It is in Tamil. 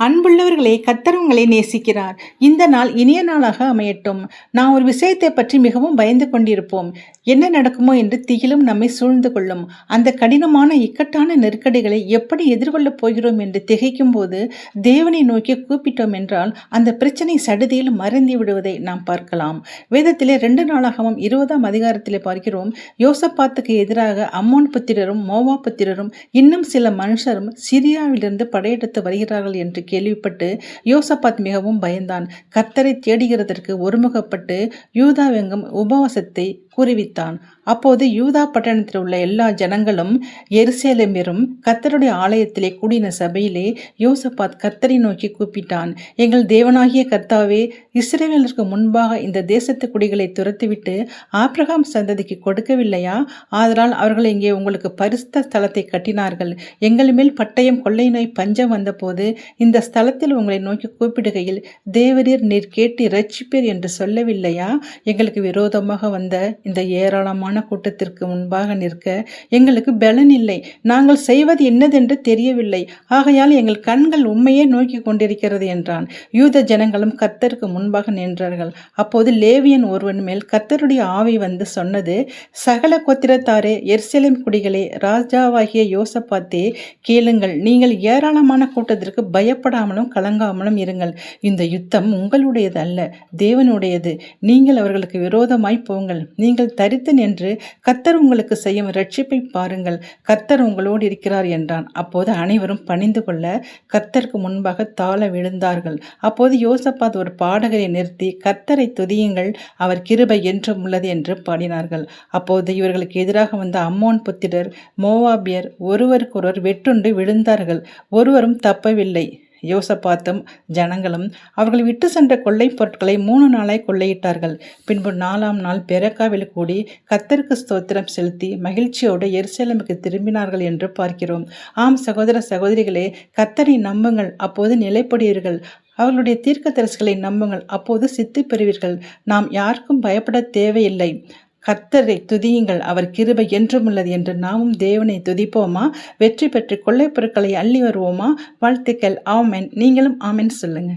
அன்புள்ளவர்களே, கர்த்தர் உங்களை நேசிக்கிறார். இந்த நாள் இனிய நாளாக அமையட்டும். நாம் ஒரு விஷயத்தை பற்றி மிகவும் பயந்து கொண்டிருப்போம். என்ன நடக்குமோ என்று திகிலும் நம்மை சூழ்ந்து கொள்ளும். அந்த கடினமான இக்கட்டான நெருக்கடிகளை எப்படி எதிர்கொள்ளப் போகிறோம் என்று திகைக்கும் போது தேவனை நோக்கி கூப்பிட்டோம் என்றால் அந்த பிரச்சனை சடுதியில் மறைந்து விடுவதை நாம் பார்க்கலாம். வேதத்திலே 2 நாளாகவும் 20ஆம் அதிகாரத்திலே பார்க்கிறோம். யோசபாத்துக்கு எதிராக அம்மோன் புத்திரரும் மோவா புத்திரரும் இன்னும் சில மனுஷரும் சிரியாவிலிருந்து படையெடுத்து வருகிறார்கள் என்று கேள்விப்பட்டு யோசபாத் மிகவும் பயந்தான். கர்த்தரை தேடுகிறதற்கு ஒருமுகப்பட்டு யூதாவெங்கும் உபவாசத்தை கூறிவித்தான். அப்போது யூதா பட்டணத்தில் உள்ள எல்லா ஜனங்களும் எருசலேமிலும் கர்த்தருடைய ஆலயத்திலே கூடின சபையிலே யோசபாத் கர்த்தரை நோக்கி கூப்பிட்டான். எங்கள் தேவனாகிய கர்த்தாவே, இஸ்ரவேலருக்கு முன்பாக இந்த தேசத்து குடிகளை துரத்திவிட்டு ஆபிரகாம் சந்ததிக்கு கொடுக்கவில்லையா? ஆதலால் அவர்கள் இங்கே உங்களுக்கு பரிசுத்த ஸ்தலத்தை கட்டினார்கள். எங்கள் மேல் பட்டயம் கொள்ளை நோய் பஞ்சம் வந்தபோது இந்த ஸ்தலத்தில் உங்களை நோக்கி கூப்பிடுகையில் தேவரீர் நீர் கேட்டு இரட்சிப்பீர் என்று சொல்லவில்லையா? எங்களுக்கு விரோதமாக வந்த இந்த ஏராளமான கூட்டத்திற்கு முன்பாக நிற்க எங்களுக்கு பலன் இல்லை. நாங்கள் செய்வது என்னதென்று தெரியவில்லை. ஆகையால் எங்கள் கண்கள் உண்மையே நோக்கி கொண்டிருக்கிறது என்றான். யூத ஜனங்களும் கர்த்தருக்கு முன்பாக நின்றார்கள். அப்போது லேவியன் ஒருவன் மேல் கர்த்தருடைய ஆவி வந்து சொன்னது, சகல கோத்திரத்தாரே, எருசலேம் குடிகளே, ராஜாவாகிய யோசபாத்தே, கேளுங்கள். நீங்கள் ஏராளமான கூட்டத்திற்கு பயப்படாமலும் கலங்காமலும் இருங்கள். இந்த யுத்தம் உங்களுடையது அல்ல, தேவனுடையது. நீங்கள் அவர்களுக்கு விரோதமாய் போங்கள். நீங்கள் தரித்து நின்று கர்த்தர் உங்களுக்கு செய்யும் இரட்சிப்பை பாருங்கள். கர்த்தர் உங்களோடு இருக்கிறார் என்றான். அப்போது அனைவரும் பணிந்து கொள்ள கர்த்தருக்கு முன்பாக தாழ விழுந்தார்கள். அப்போது யோசபாத் ஒரு பாடகரை நிறுத்தி, கர்த்தரை துதியுங்கள், அவர் கிருபை என்றும் உள்ளது என்று பாடினார்கள். அப்போது இவர்களுக்கு எதிராக வந்த அம்மோன் புத்திரர் மோவாபியர் ஒருவருக்கொருவர் வெட்டுண்டு விழுந்தார்கள். ஒருவரும் தப்பவில்லை. யோசபாத்தும் ஜனங்களும் அவர்கள் விட்டு சென்ற கொள்ளை பொருட்களை 3 நாளாய் கொள்ளையிட்டார்கள். பின்பு 4ஆம் நாள் பெரக்காவில் கூடி கர்த்தருக்கு ஸ்தோத்திரம் செலுத்தி மகிழ்ச்சியோடு எருசலேமுக்கு திரும்பினார்கள் என்று பார்க்கிறோம். ஆம் சகோதர சகோதரிகளே, கர்த்தரை நம்புங்கள், அப்போது நிலைப்படுவீர்கள். அவர்களுடைய தீர்க்கதரிசிகளை நம்புங்கள், அப்போது சித்தி பெறுவீர்கள். நாம் யாருக்கும் பயப்பட தேவையில்லை. கர்த்தரை துதியுங்கள், அவர் கிருபை என்றும் உள்ளது என்று நாமும் தேவனை துதிப்போமா? வெற்றி பெற்று கொள்ளை பொருட்களை அள்ளி வருவோமா? வாழ்த்துக்கள். ஆமென். நீங்களும் ஆமென் சொல்லுங்க.